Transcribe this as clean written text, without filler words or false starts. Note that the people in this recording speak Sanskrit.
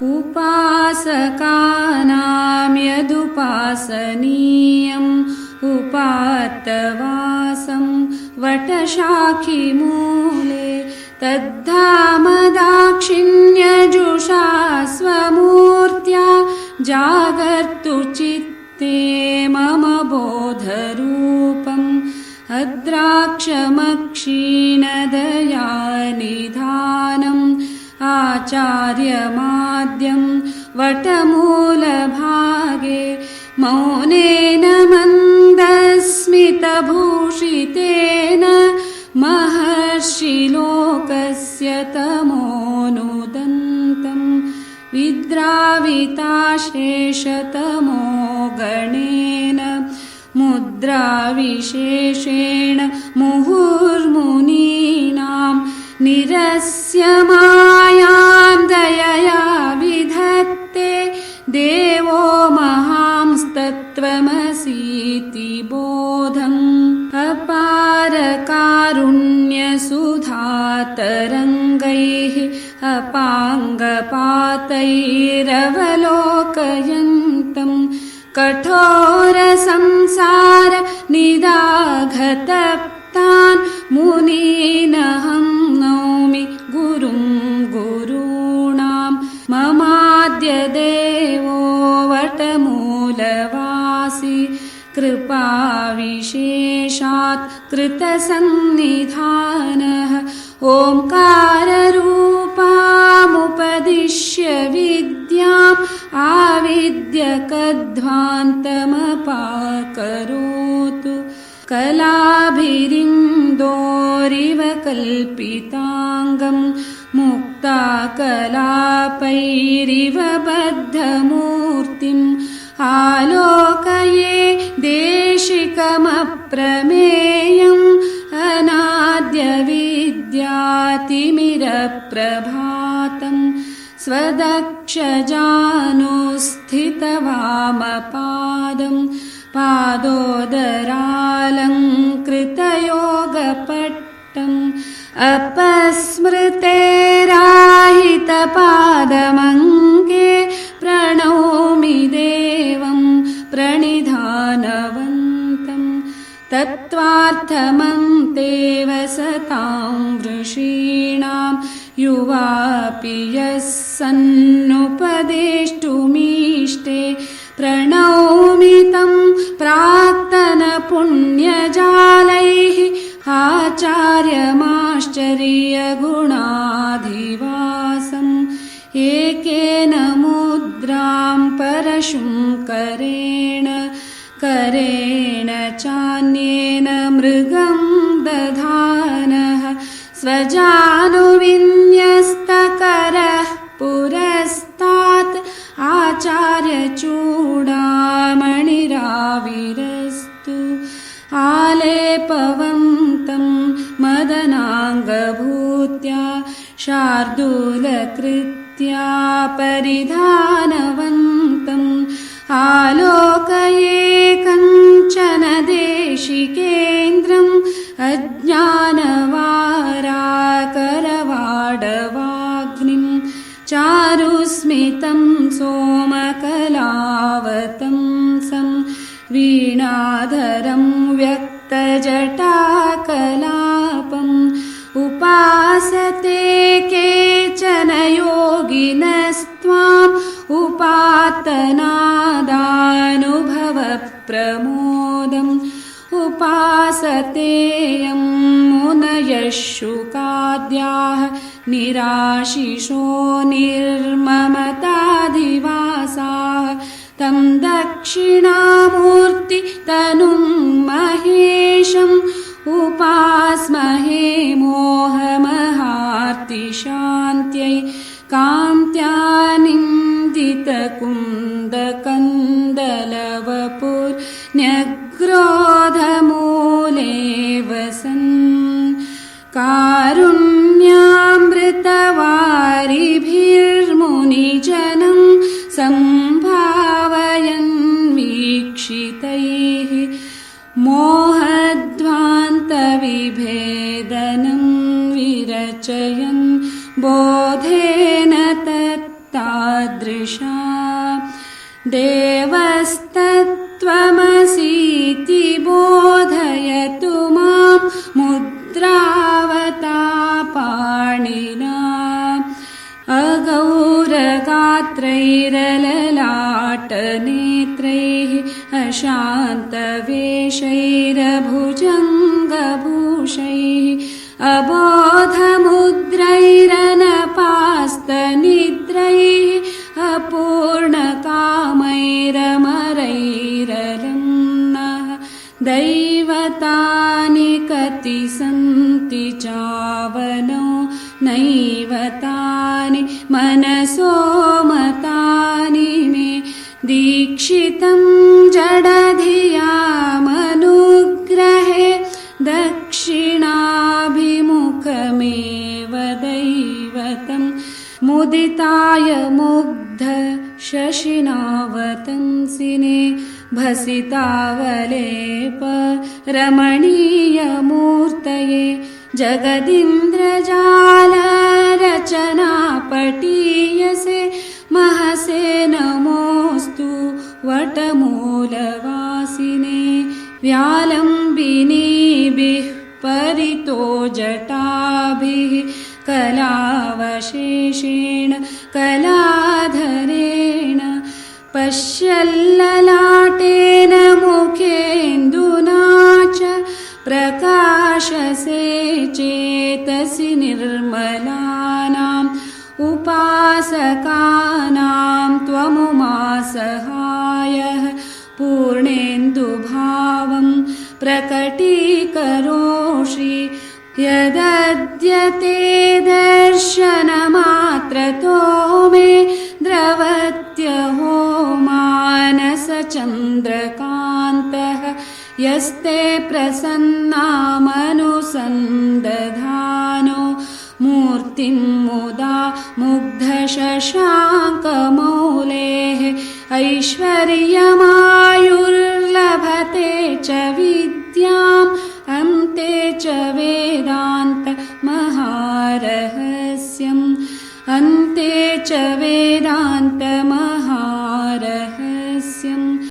उपासकानां यदुपासनीयम् उपात्तवासं वटशाखिमूले तद्धाम दाक्षिण्यजुषा स्वमूर्त्या जागर्तु चित्ते मम बोधरूपम् अद्राक्षमक्षीणदयानिधानम् आचार्यमाद्यं वटमूलभागे मौनेन मन्दस्मितभूषितेन महर्षिलोकस्य तमोनुदन्तम् विद्राविताशेषतमो गणेन मुद्राविशेषेण मुहुर्मुनीनां निरस्य मायां दयया विधत्ते देवो महांस्तत्त्वमसीति बोधम् अपारकारुण्यसुधातरङ्गैः अपाङ्गपातैरवलोकयन्तम् कठोरसंसार निदाघतप्तान् मुनीनहं नौमि गुरुं गुरूणां ममाद्य देवो वटमूलवासी कृपाविशेषात् कृतसन्निधानः ओङ्काररूपामुपदिश्य विद्याम् आविद्य कध्वान्तमपाकरोतु कलाभिरिन्दोरिव कल्पिताङ्गं मुक्ताकलापैरिव बद्धमूर्तिम् आलोकये देशिकमप्रमेयम् अनाद्यविद्यातिमिरप्रभातम् स्वदक्षजानुस्थितवामपादं पादोदरालङ्कृतयोगपट्टम् अपस्मृतेराहितपादमङ्गे प्रणौमि देवं प्रणिधानवन्तम् तत्त्वार्थमन्तेव सतां वृषीणां युवापि यः सन्नुपदेष्टुमीष्टे प्रणौमि तं प्राक्तनपुण्यजालैः आचार्यमाश्चर्यगुणाधिवासम् एकेन मुद्रां परशुङ्करेण करेण चान्येन मृगं दधानः स्वजानुविन्यस्तकरः पुरस्तात् आचार्यचूडामणिराविरस्तु आलेपवन्तं मदनाङ्गभूत्या शार्दूलकृत्या परिधानवन्तम् आलोकये कञ्चन देशिकेन्द्रम् अज्ञानवाराकरवाडवाग्निम् चारुस्मितं सोमकलावतंसं वीणाधरं व्यक्तजटाकलापम् उपासते केचन योगिनस्त्वाम् उपात्तनादानुभवप्रमोदम् उपासतेयं मुनयः शुकाद्याः निराशिषो निर्ममताधिवासाः तं दक्षिणामूर्ति तनुं महेशम् उपास्महे मोहमहार्तिशान्त्यै कान्त्यानिन्दितकुन्दकन्दलवपुर्न्यग्रोधमूले वसन् कारुण्यामृतवारिभिर्मुनिजनं सम्भावयन् वीक्षितैः मोहध्वान्तविभेदनं विरचयन् बोधेन तत् तादृशा देवस्तत्त्वमसीति बोधयतु मां मुद्रावता पाणिना अगौरगात्रैरललाटनेत्रैः अशान्तवेषैरभुजङ्गभूषैः अबोधमुद्रैरनपास्तनिद्रैः अपूर्णकामैरमरैरलम्नः दैवतानि कति सन्ति चावनो नैव तानि मनसो मतानि मे दीक्षितं जडधियामनुग्रहे दक्षिणाभिमुखमेव दैवतं मुदिताय मुग्ध शशिनावतंसिने भसितावलेप रमणीयमूर्तये जगदिन्द्रजालरचनापटीयसे महसे नमोऽस्तु वटमूलवासिने व्यालम्बिनीभिः परितो जटाभिः कलावशेषेण कलाधरेण पश्यल्ललाटेन मुखेन्दुना च प्रकाशसे चेतसि निर्मलानाम् उपासकानां त्वमुमासहायः पूर्णेन्दुभावं प्रकटीकरोषि यदद्यते दर्शनमात्रतो मे द्रवत्यहो मानसचन्द्रकान्तः यस्ते प्रसन्नामनुसन्दधानो मूर्तिं मुदा मुग्धशशाङ्कमौलेः ऐश्वर्यमायुर्लभते च विद्याम् अन्ते च वेदान्तमहारहस्यम् अन्ते च वेदान्तमहारहस्यम्